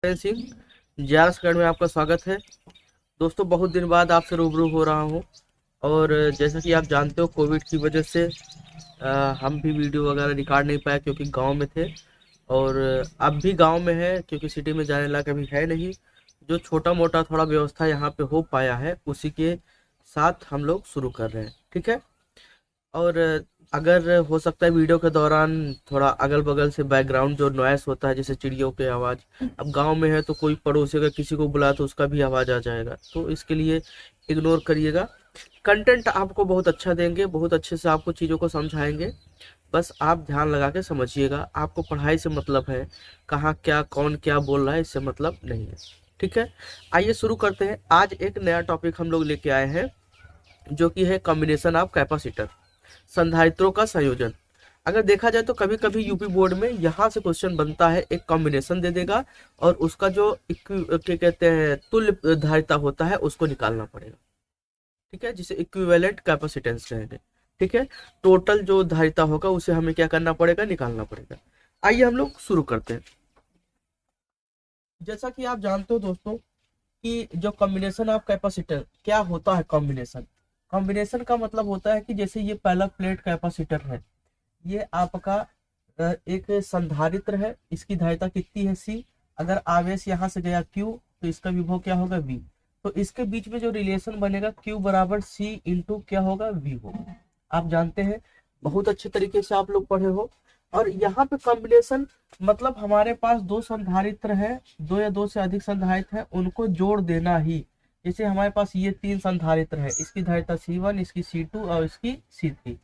Singh JRS academy में आपका स्वागत है। दोस्तों, बहुत दिन बाद आपसे रूबरू हो रहा हूं और जैसा कि आप जानते हो, कोविड की वजह से हम भी वीडियो वगैरह रिकॉर्ड नहीं पाए क्योंकि गांव में थे और अब भी गांव में है क्योंकि सिटी में जाने लायक अभी है नहीं। जो छोटा मोटा थोड़ा व्यवस्था यहाँ पे हो पाया है उसी के साथ हम लोग शुरू कर रहे हैं, ठीक है। और अगर हो सकता है वीडियो के दौरान थोड़ा अगल बगल से बैकग्राउंड जो नॉइस होता है, जैसे चिड़ियों की आवाज़, अब गांव में है तो कोई पड़ोसी अगर किसी को बुलाए तो उसका भी आवाज़ आ जाएगा, तो इसके लिए इग्नोर करिएगा। कंटेंट आपको बहुत अच्छा देंगे, बहुत अच्छे से आपको चीज़ों को समझाएंगे। बस आप ध्यान लगा के समझिएगा। आपको पढ़ाई से मतलब है, कहाँ क्या कौन क्या बोल रहा है इससे मतलब नहीं है, ठीक है। आइए शुरू करते हैं। आज एक नया टॉपिक हम लोग लेके आए हैं जो कि है कॉम्बिनेशन ऑफ कैपेसिटर, संधारित्रों का संयोजन। अगर देखा जाए तो कभी कभी यूपी बोर्ड में यहाँ से क्वेश्चन बनता है, एक कॉम्बिनेशन दे देगा और उसका जो क्या कहते हैं तुल्य धारिता होता है उसको निकालना पड़ेगा, ठीक है, जिसे इक्विवेलेंट कैपेसिटेंस कहेंगे, ठीक है। टोटल जो धारिता होगा उसे हमें क्या करना पड़ेगा, निकालना पड़ेगा। आइए हम लोग शुरू करते हैं। जैसा कि आप जानते हो दोस्तों कि जो कॉम्बिनेशन ऑफ कैपेसिटर क्या होता है, कॉम्बिनेशन कॉम्बिनेशन का मतलब होता है कि जैसे ये पहला प्लेट कैपेसिटर है, ये आपका एक संधारित्र है, इसकी धारिता कितनी है C। अगर आवेश यहाँ से गया Q तो इसका विभव क्या होगा V। तो इसके बीच में जो रिलेशन बनेगा Q बराबर C इंटू क्या होगा, V होगा। आप जानते हैं, बहुत अच्छे तरीके से आप लोग पढ़े हो। और यहाँ पे कॉम्बिनेशन मतलब हमारे पास दो संधारित्र है, दो या दो से अधिक संधारित्र है, उनको जोड़ देना ही। जैसे हमारे पास ये तीन संधारित्र है, इसकी धारिता C1, इसकी C2 और इसकी C3,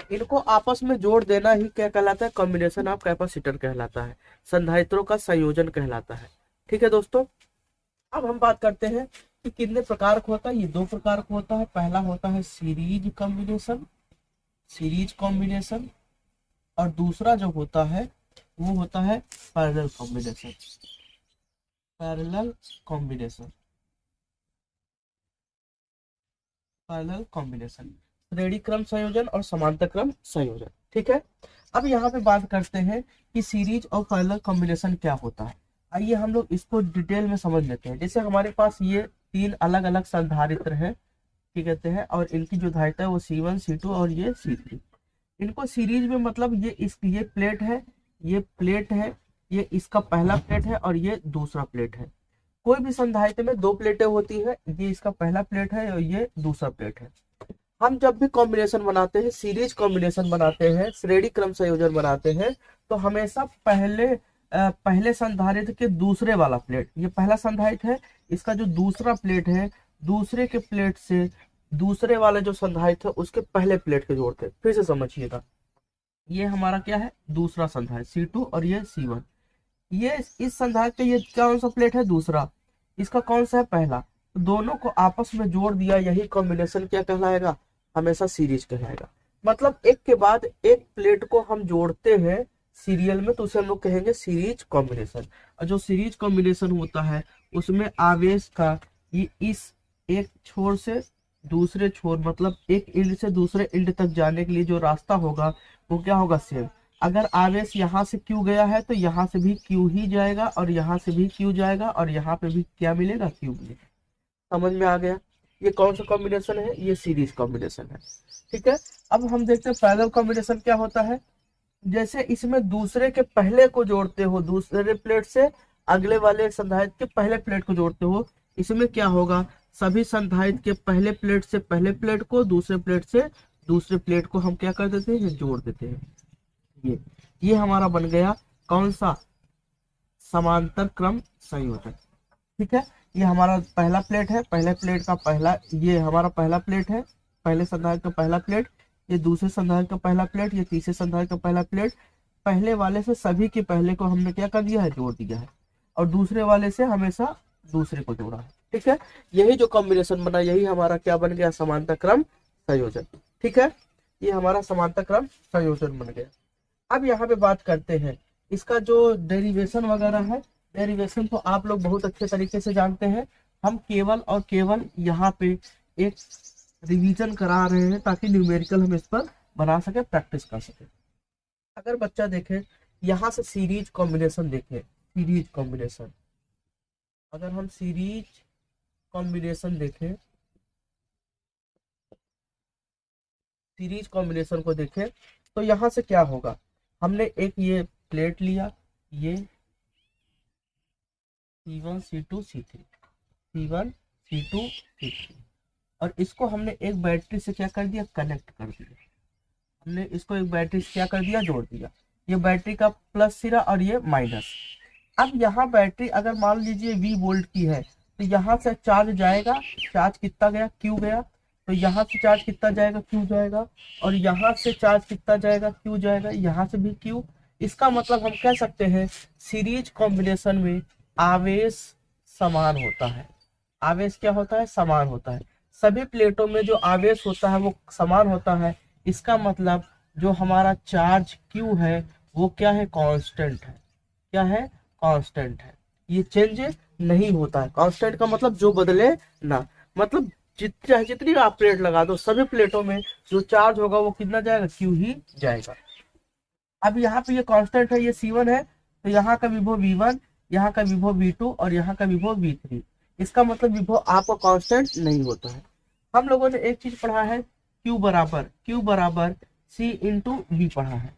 इनको आपस में जोड़ देना ही क्या कहलाता है, कॉम्बिनेशन ऑफ कैपेसिटर कहलाता है, संधारित्रों का संयोजन कहलाता है, ठीक है दोस्तों। अब हम बात करते हैं कि कितने प्रकार का होता है। ये दो प्रकार का होता है। पहला होता है सीरीज कॉम्बिनेशन, सीरीज कॉम्बिनेशन, और दूसरा जो होता है वो होता है parallel combination, parallel combination, parallel combination, श्रेणी क्रम संयोजन और समांतर क्रम संयोजन, ठीक है। अब यहाँ पे बात करते हैं कि सीरीज और पैरेलल कॉम्बिनेशन क्या होता है। आइए हम लोग इसको डिटेल में समझ लेते हैं। जैसे हमारे पास ये तीन अलग अलग संधारित्र हैं, ठीक कहते हैं, और इनकी जो धारिता है वो C1, C2 और ये C3। इनको सीरीज में मतलब ये प्लेट है, ये प्लेट है, ये इसका पहला प्लेट है और ये दूसरा प्लेट है। कोई भी संधारित्र में दो प्लेटें होती है, ये इसका पहला प्लेट है और ये दूसरा प्लेट है। हम जब भी कॉम्बिनेशन बनाते हैं, सीरीज कॉम्बिनेशन बनाते हैं, श्रेणी क्रम संयोजन बनाते हैं, तो हमेशा पहले संधारित्र के दूसरे वाला प्लेट, ये पहला संधारित्र है, इसका जो दूसरा प्लेट है, दूसरे के प्लेट से दूसरे वाले जो संधारित्र है उसके पहले प्लेट के जोड़ते हैं। फिर से समझिएगा, ये हमारा क्या है, दूसरा संधारित्र C2 और ये C1। ये इस संधारित्र का ये कौन सा प्लेट है, दूसरा, इसका कौन सा है, पहला। तो दोनों को आपस में जोड़ दिया, यही कॉम्बिनेशन क्या कहलाएगा, हमेशा सीरीज कहलाएगा। मतलब एक के बाद एक प्लेट को हम जोड़ते हैं सीरियल में, तो उसे हम लोग कहेंगे सीरीज कॉम्बिनेशन। और जो सीरीज कॉम्बिनेशन होता है उसमें आवेश का ये इस एक छोर से दूसरे छोर, मतलब एक इंड से दूसरे इंड तक जाने के लिए जो रास्ता होगा वो क्या होगा, सेम। अगर आवेश यहाँ से Q गया है तो यहाँ से भी Q ही जाएगा और यहाँ से भी Q जाएगा और यहाँ पे भी क्या मिलेगा, Q मिलेगा। समझ में आ गया। ये कौन सा कॉम्बिनेशन है, ये सीरीज कॉम्बिनेशन है, ठीक है। अब हम देखते हैं पैरेलल कॉम्बिनेशन क्या होता है। जैसे इसमें दूसरे के पहले को जोड़ते हो, दूसरे प्लेट से अगले वाले संधारित्र के पहले प्लेट को जोड़ते हो, इसमें क्या होगा, सभी संधारित्र के पहले प्लेट से पहले प्लेट को, दूसरे प्लेट से दूसरे प्लेट को हम क्या कर देते हैं, जोड़ देते हैं। ये हमारा बन गया कौन सा, समांतर क्रम संयोजन, ठीक है। ये हमारा पहला प्लेट है, पहले प्लेट का पहला, ये हमारा पहला प्लेट है, पहले संधारित्र का पहला प्लेट, ये दूसरे संधारित्र का पहला प्लेट, ये तीसरे संधारित्र का पहला प्लेट। पहले वाले से सभी के पहले को हमने क्या कर दिया है, जोड़ दिया है, और दूसरे वाले से हमेशा दूसरे को जोड़ा है, ठीक है। यही जो कॉम्बिनेशन बना, यही हमारा क्या बन गया, समांतर क्रम संयोजन, ठीक है। ये हमारा समांतर क्रम संयोजन बन गया। अब यहाँ पे बात करते हैं इसका जो डेरिवेशन वगैरह है। डेरिवेशन तो आप लोग बहुत अच्छे तरीके से जानते हैं। हम केवल और केवल यहाँ पे एक रिवीजन करा रहे हैं ताकि न्यूमेरिकल हम इस पर बना सके, प्रैक्टिस कर सके। अगर बच्चा देखे यहाँ से सीरीज कॉम्बिनेशन देखे, सीरीज कॉम्बिनेशन, अगर हम सीरीज कॉम्बिनेशन देखें, सीरीज कॉम्बिनेशन को देखें तो यहाँ से क्या होगा, हमने एक ये प्लेट लिया, ये C1 C2 C3, C1 C2 C3, और इसको हमने एक बैटरी से क्या कर दिया, कनेक्ट कर दिया। हमने इसको एक बैटरी से क्या कर दिया, जोड़ दिया। ये बैटरी का प्लस सिरा और ये माइनस। अब यहाँ बैटरी अगर मान लीजिए V वोल्ट की है तो यहाँ से चार्ज जाएगा, चार्ज कितना गया, Q गया, तो यहाँ से चार्ज कितना जाएगा, Q जाएगा, और यहाँ से चार्ज कितना जाएगा, Q जाएगा, यहाँ से भी Q। इसका मतलब हम कह सकते हैं सीरीज कॉम्बिनेशन में आवेश समान होता है। आवेश क्या होता है, समान होता है। सभी प्लेटों में जो आवेश होता है वो समान होता है। इसका मतलब जो हमारा चार्ज Q है वो क्या है, कांस्टेंट है। क्या है, कांस्टेंट है, ये चेंज नहीं होता है। कांस्टेंट का मतलब जो बदले ना, मतलब जितनी आप प्लेट लगा दो सभी प्लेटों में जो चार्ज होगा वो कितना जाएगा, Q ही जाएगा। अब यहाँ पे ये कांस्टेंट है, ये C1 है, तो यहाँ का विभव V1, यहाँ का विभव V2 और यहाँ का विभव V3। इसका मतलब विभव आपका कांस्टेंट नहीं होता है। हम लोगों ने एक चीज पढ़ा है, Q बराबर C इंटू V पढ़ा है,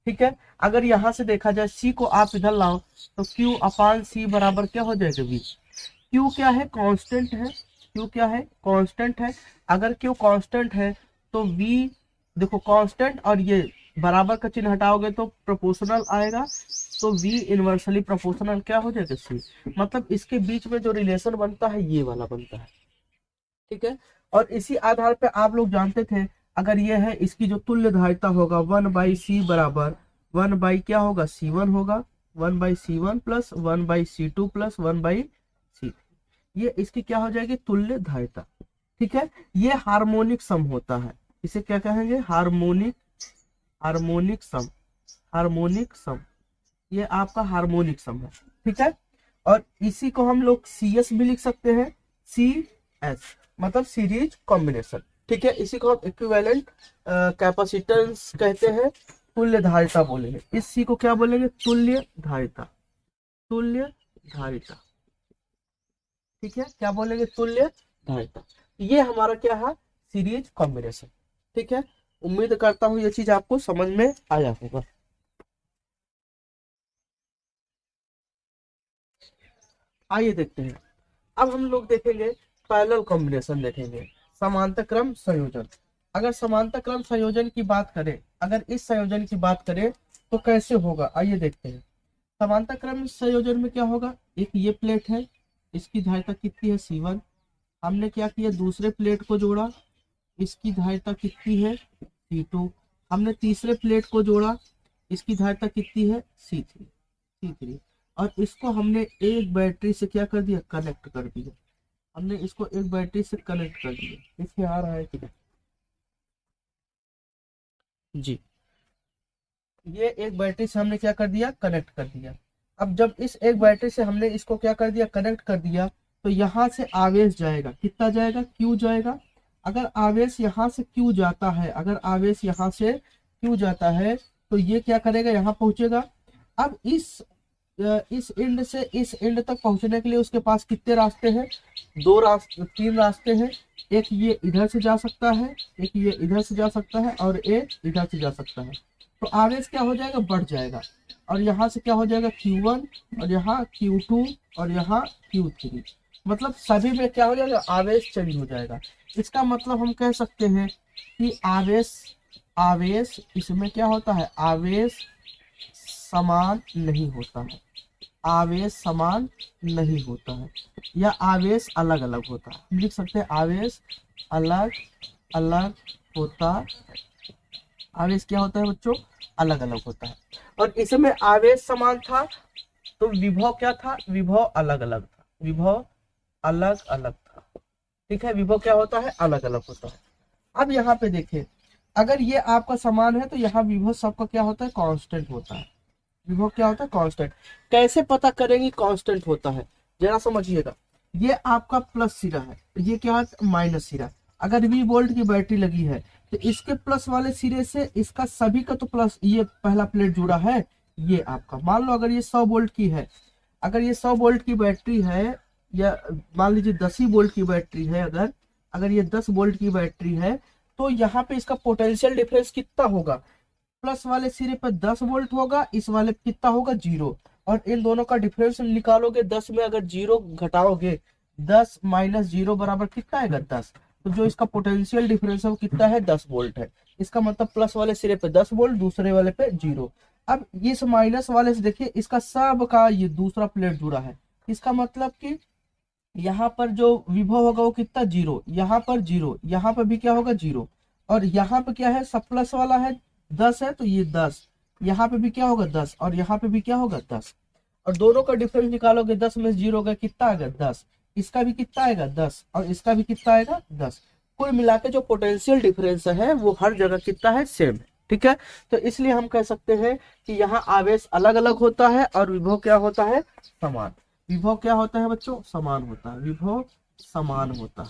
ठीक है। अगर यहाँ से देखा जाए C को आप इधर लाओ तो Q अपान C बराबर क्या हो जाएगा, V। Q क्या है, कांस्टेंट है। Q क्या है, कांस्टेंट है। अगर Q कांस्टेंट है तो V, देखो कांस्टेंट और ये बराबर का चिन्ह हटाओगे तो प्रोपोर्शनल आएगा, तो V इनवर्सली प्रोपोर्शनल क्या हो जाएगा, C। मतलब इसके बीच में जो रिलेशन बनता है ये वाला बनता है, ठीक है। और इसी आधार पे आप लोग जानते थे, अगर ये है इसकी जो तुल्य धारिता होगा 1/C बराबर 1 क्या होगा, C1 होगा, 1/C1 plus 1/C2 plus 1/C3। ये इसकी क्या हो जाएगी, तुल्य धारिता, ठीक है। ये हार्मोनिक सम होता है, इसे क्या कहेंगे, हार्मोनिक सम। ये आपका हार्मोनिक सम है, ठीक है। और इसी को हम लोग CS भी लिख सकते हैं, CS मतलब सीरीज कॉम्बिनेशन, ठीक है। इसी को हम इक्विवेलेंट कैपेसिटेंस कहते हैं, तुल्य धारिता बोलेंगे। इसी को क्या बोलेंगे, तुल्य धारिता, ठीक है। क्या बोलेंगे, तुल्य धारिता। ये हमारा क्या है, सीरीज कॉम्बिनेशन, ठीक है। उम्मीद करता हूँ ये चीज आपको समझ में आया होगा। आइए देखते हैं, अब हम लोग देखेंगे पैरेलल कॉम्बिनेशन, देखेंगे समांतर क्रम संयोजन। अगर समांतर क्रम संयोजन की बात करें, अगर इस संयोजन की बात करें तो कैसे होगा, आइए देखते हैं। समांतर क्रम संयोजन में क्या होगा, एक ये प्लेट है, इसकी धारिता कितनी है, C1। हमने क्या किया, दूसरे प्लेट को जोड़ा, इसकी धारिता कितनी है, C2। हमने तीसरे प्लेट को जोड़ा, इसकी धारिता कितनी है, C3। और इसको हमने एक बैटरी से क्या कर दिया, कनेक्ट कर दिया। हमने इसको एक बैटरी से कनेक्ट कर दिया, देखिए आ रहा है कि नहीं जी। ये एक बैटरी से हमने क्या कर दिया, कनेक्ट कर दिया। अब जब इस एक बैटरी से हमने इसको क्या कर दिया, कनेक्ट कर दिया, तो यहाँ से आवेश जाएगा, कितना जाएगा, Q जाएगा। अगर आवेश यहाँ से Q जाता है, अगर आवेश यहाँ से Q जाता है तो ये क्या करेगा, यहाँ पहुंचेगा। अब इस एंड से इस एंड तक पहुंचने के लिए उसके पास कितने रास्ते हैं, 3 रास्ते हैं। एक ये इधर से जा सकता है, एक ये इधर से जा सकता है, और एक इधर से जा सकता है। तो आवेश क्या हो जाएगा, बढ़ जाएगा, और यहाँ से क्या हो जाएगा, Q1, और यहाँ Q2, और यहाँ Q3। मतलब सभी में क्या हो जाएगा, आवेश चेंज हो जाएगा। इसका मतलब हम कह सकते हैं कि आवेश इसमें क्या होता है, आवेश समान नहीं होता है, आवेश समान नहीं होता है, या आवेश अलग अलग होता है। लिख सकते हैं आवेश अलग अलग होता है। आवेश क्या होता है बच्चों, अलग अलग होता है। और इसमें आवेश समान था तो विभव क्या था, विभव अलग अलग था, विभव अलग अलग था, ठीक है। विभव क्या होता है, अलग अलग होता है। अब यहाँ पे देखें, अगर ये आपका समान है तो यहाँ विभव सबका क्या होता है, कांस्टेंट होता है। विभव क्या होता है, कांस्टेंट। कैसे पता करेंगे कांस्टेंट होता है, जरा समझिएगा। ये आपका प्लस सिरा है, ये क्या है, माइनस सिरा। अगर V वोल्ट की बैटरी लगी है तो इसके प्लस वाले सिरे से इसका सभी का तो प्लस, ये पहला प्लेट जुड़ा है, ये आपका मान लो अगर ये 100 वोल्ट की है, अगर ये 100 वोल्ट की बैटरी है या मान लीजिए 10 ही वोल्ट की बैटरी है, अगर अगर ये 10 वोल्ट की बैटरी है तो यहाँ पे इसका पोटेंशियल डिफरेंस कितना होगा, प्लस वाले सिरे पर 10 वोल्ट होगा, इस वाले पे कितना होगा, 0। और इन दोनों का डिफरेंस निकालोगे, 10 में अगर 0 घटाओगे, 10 माइनस 0 बराबर कितना आएगा, 10। तो जो इसका पोटेंशियल डिफरेंस है वो कितना है, 10 वोल्ट है। इसका मतलब प्लस वाले सिरे पे 10 वोल्ट, दूसरे वाले पे 0। अब इस माइनस वाले से देखिए, इसका सब का ये दूसरा प्लेट जुड़ा है, इसका मतलब कि यहाँ पर जो विभव होगा वो कितना, 0, यहाँ पर 0, यहाँ पर भी क्या होगा, 0। और यहाँ पे क्या है, सब प्लस वाला है, 10 है तो ये 10, यहाँ पे भी क्या होगा, 10, और यहाँ पे भी क्या होगा, 10। और दोनों का डिफरेंस निकालोगे, 10 में 0 का कितना आएगा, 10। इसका भी कितना आएगा, 10, और इसका भी कितना आएगा, 10। कुल मिला के जो पोटेंशियल डिफरेंस है वो हर जगह कितना है, सेम है। ठीक है, तो इसलिए हम कह सकते हैं कि यहाँ आवेश अलग अलग होता है और विभव क्या होता है, समान। विभव क्या होता है बच्चों, समान होता है। विभव समान होता है,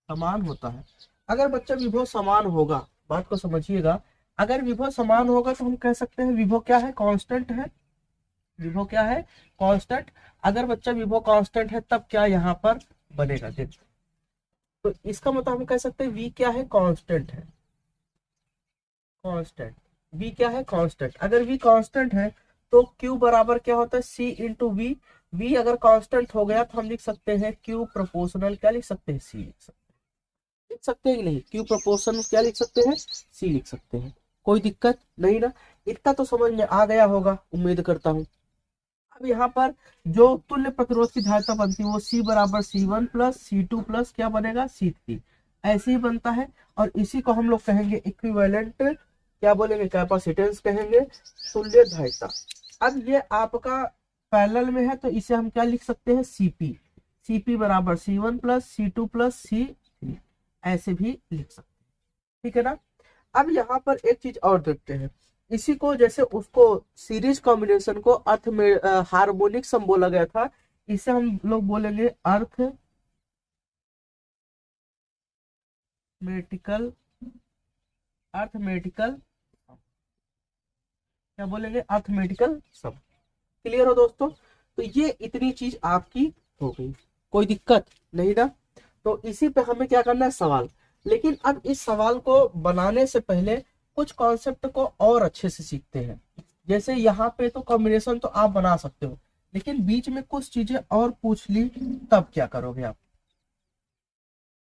समान होता है। अगर बच्चा विभव समान होगा, बात को समझिएगा, अगर विभव समान होगा तो हम कह सकते हैं विभव क्या है, कांस्टेंट है। विभव क्या है, कांस्टेंट। अगर बच्चा विभव कांस्टेंट है तब क्या यहाँ पर बनेगा, देखो। तो इसका मतलब हम कह सकते हैं वी क्या है, कांस्टेंट है, कांस्टेंट। वी क्या है, कांस्टेंट। अगर वी कांस्टेंट है तो Q बराबर क्या होता है, C इंटू वी। वी अगर कांस्टेंट हो गया तो हम लिख सकते हैं Q प्रोपोर्शनल क्या लिख सकते हैं, C लिख सकते हैं कि नहीं, Q प्रोपोर्शनल क्या लिख सकते हैं, C लिख सकते हैं। कोई दिक्कत नहीं ना, इतना तो समझ में आ गया होगा, उम्मीद करता हूँ। अब यहाँ पर जो तुल्य प्रतिरोध की धारिता बनती है वो C बराबर C1 प्लस C2 प्लस क्या बनेगा, C3, ऐसे ही बनता है। और इसी को हम लोग कहेंगे इक्विवेलेंट, क्या बोलेंगे, कैपेसिटेंस कहेंगे, तुल्य धारिता। अब ये आपका पैरेलल में है तो इसे हम क्या लिख सकते हैं, CP। CP बराबर C1 plus C2 plus C3, ऐसे भी लिख सकते हैं। ठीक है ना। अब यहाँ पर एक चीज और देखते हैं, इसी को जैसे उसको सीरीज कॉम्बिनेशन को अर्थ में हार्मोनिक सम बोला गया था, इसे हम लोग बोलेंगे अर्थमेटिकल, अर्थमेटिकल, क्या बोलेंगे, अर्थमेटिकल सम। क्लियर हो दोस्तों, तो ये इतनी चीज आपकी हो गई, कोई दिक्कत नहीं ना। तो इसी पे हमें क्या करना है, सवाल। लेकिन अब इस सवाल को बनाने से पहले कुछ कॉन्सेप्ट को और अच्छे से सीखते हैं। जैसे यहाँ पे तो कॉम्बिनेशन तो आप बना सकते हो, लेकिन बीच में कुछ चीजें और पूछ ली तब क्या करोगे आप।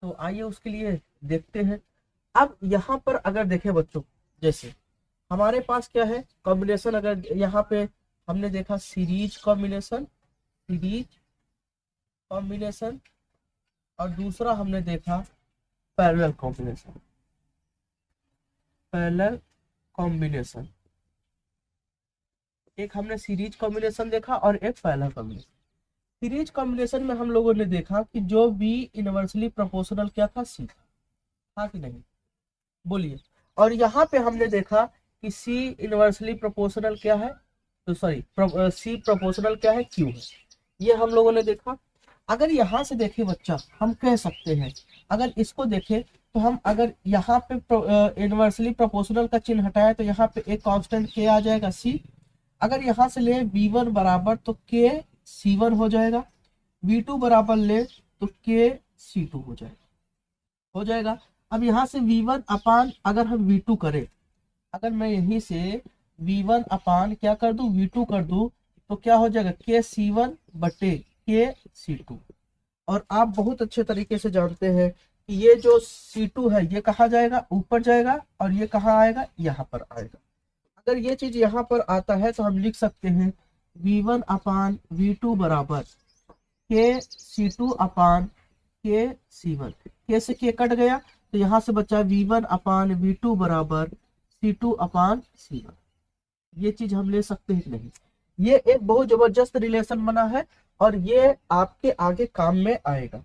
तो आइए उसके लिए देखते हैं। अब यहाँ पर अगर देखें बच्चों, जैसे हमारे पास क्या है कॉम्बिनेशन, अगर यहाँ पे हमने देखा सीरीज कॉम्बिनेशन, सीरीज कॉम्बिनेशन, और दूसरा हमने देखा पैरेलल कॉम्बिनेशन, पैरेलल कॉम्बिनेशन। एक हमने सीरीज कॉम्बिनेशन देखा और एक पैरेलल कॉम्बिनेशन। सीरीज कॉम्बिनेशन में हम लोगों ने देखा कि जो बी इनवर्सली प्रोपोर्शनल क्या था, सी था कि नहीं, बोलिए। और यहाँ पे हमने देखा कि सी इनवर्सली प्रोपोर्शनल क्या है, तो सॉरी सी प्रोपोर्शनल क्या है, क्यू है। ये हम लोगों ने देखा। अगर यहाँ से देखे बच्चा, हम कह सकते हैं, अगर इसको देखें तो हम अगर यहाँ पे इनवर्सली प्रोपोर्शनल का चिन्ह हटाए तो यहाँ पे एक कांस्टेंट के आ जाएगा, सी। अगर यहाँ से ले V1 बराबर तो के C1 हो जाएगा, V2 बराबर ले तो के C2 हो जाएगा, हो जाएगा। अब यहाँ से V1 अपान अगर हम V2 करें, अगर मैं यहीं से V1 अपान क्या कर दूं, V2 कर दूं, तो क्या हो जाएगा, के C1 बटे के C2। और आप बहुत अच्छे तरीके से जानते हैं कि ये जो C2 है ये कहाँ जाएगा, ऊपर जाएगा, और ये कहाँ आएगा, यहाँ पर आएगा। अगर ये चीज यहाँ पर आता है तो हम लिख सकते हैं V1 अपान V2 बराबर के C2 अपान के C1। के से के कट गया तो यहाँ से बचा V1 अपान V2 बराबर C2 अपान C1। ये चीज हम ले सकते हैं नहीं। ये एक बहुत जबरदस्त रिलेशन बना है और ये आपके आगे काम में आएगा।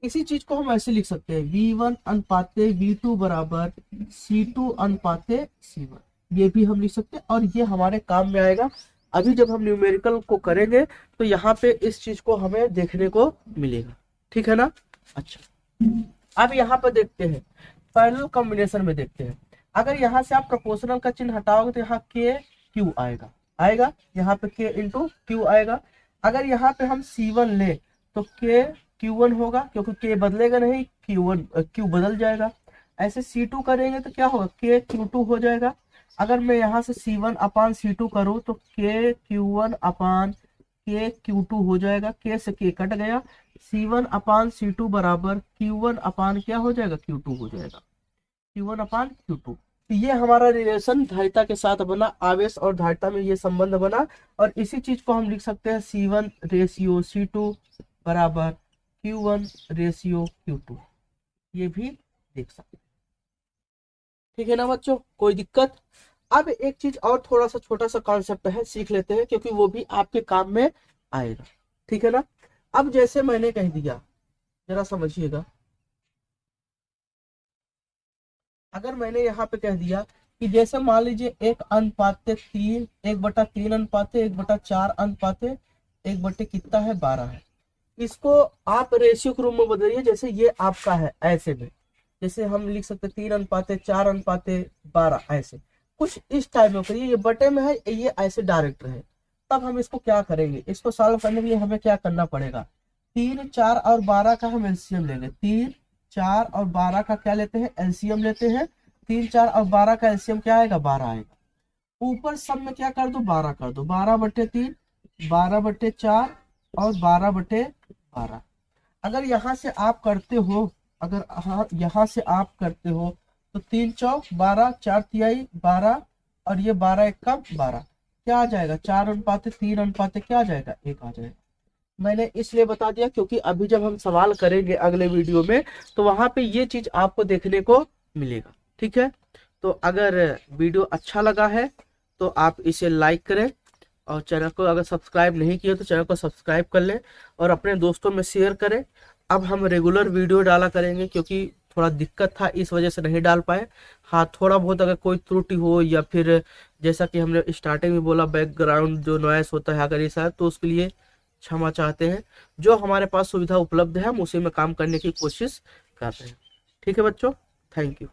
इसी चीज को हम ऐसे लिख सकते हैं, V1 अनुपाते V2 बराबर C2 अनुपाते C1। ये भी हम लिख सकते हैं और ये हमारे काम में आएगा। अभी जब हम न्यूमेरिकल को करेंगे तो यहाँ पे इस चीज को हमें देखने को मिलेगा, ठीक है ना। अच्छा, अब यहाँ पर देखते हैं पैरेलल कॉम्बिनेशन में देखते हैं। अगर यहाँ से आप प्रोपोर्शनल का चिन्ह हटाओगे तो यहाँ के क्यू आएगा, आएगा यहाँ पे के इंटू क्यू आएगा। अगर यहाँ पे हम C1 ले तो के Q1 होगा, क्योंकि के बदलेगा नहीं, Q बदल जाएगा। ऐसे C2 करेंगे तो क्या होगा, के Q2 हो जाएगा। अगर मैं यहाँ से C1 अपान C2 करूँ तो के Q1 अपान के Q2 हो जाएगा, के से के कट गया, C1 अपान C2 बराबर Q1 अपान क्या हो जाएगा, Q2 हो जाएगा, Q1 अपान Q2। तो ये हमारा रिलेशन धारिता के साथ बना, आवेश और धारिता में ये संबंध बना। और इसी चीज को हम लिख सकते हैं C1 रेशियो C2 बराबर Q1 रेशियो Q2, ये भी देख सकते हैं। ठीक है ना बच्चों, कोई दिक्कत? अब एक चीज और थोड़ा सा छोटा सा कॉन्सेप्ट है, सीख लेते हैं, क्योंकि वो भी आपके काम में आएगा। ठीक है ना? अब जैसे मैंने कह दिया, जरा समझिएगा, अगर मैंने यहाँ पे कह दिया कि जैसे मान लीजिए 1:3, 1/3 अनुपाते 1/4 अनुपाते 1 कितना है 12 है। इसको आप रेशियो के रूप में बदलिए, जैसे ये आपका है ऐसे में, जैसे हम लिख सकते 3:4:12, ऐसे कुछ इस टाइप में करिए। ये बटे में है, ये ऐसे डायरेक्ट है। तब हम इसको क्या करेंगे, इसको सॉल्व करने के लिए हमें क्या करना पड़ेगा, 3, 4 और 12 का हम एलसीएम लेंगे। 3, 4 और 12 का क्या लेते हैं, एलसीएम लेते हैं। 3, 4 और 12 का एलसीएम क्या आएगा, 12 आएगा। ऊपर सब में क्या कर दो, 12 कर दो, 12/3, 12/4 और 12/12। अगर यहाँ से आप करते हो, अगर यहाँ से आप करते हो तो 3 चौक 12, 4 तिहाई 12 और ये 12 1 का 12, क्या आ जाएगा, 4:3 अनुपाते क्या आ जाएगा, 1 आ जाएगा। मैंने इसलिए बता दिया क्योंकि अभी जब हम सवाल करेंगे अगले वीडियो में तो वहां पे ये चीज आपको देखने को मिलेगा। ठीक है, तो अगर वीडियो अच्छा लगा है तो आप इसे लाइक करें, और चैनल को अगर सब्सक्राइब नहीं किया तो चैनल को सब्सक्राइब कर लें और अपने दोस्तों में शेयर करें। अब हम रेगुलर वीडियो डाला करेंगे, क्योंकि थोड़ा दिक्कत था इस वजह से नहीं डाल पाए। हाँ, थोड़ा बहुत अगर कोई त्रुटि हो या फिर जैसा कि हमने स्टार्टिंग में बोला बैकग्राउंड जो नॉइस होता है अगर ऐसा, तो उसके लिए क्षमा चाहते हैं। जो हमारे पास सुविधा उपलब्ध है हम उसी में काम करने की कोशिश कर रहे हैं। ठीक है बच्चों, थैंक यू।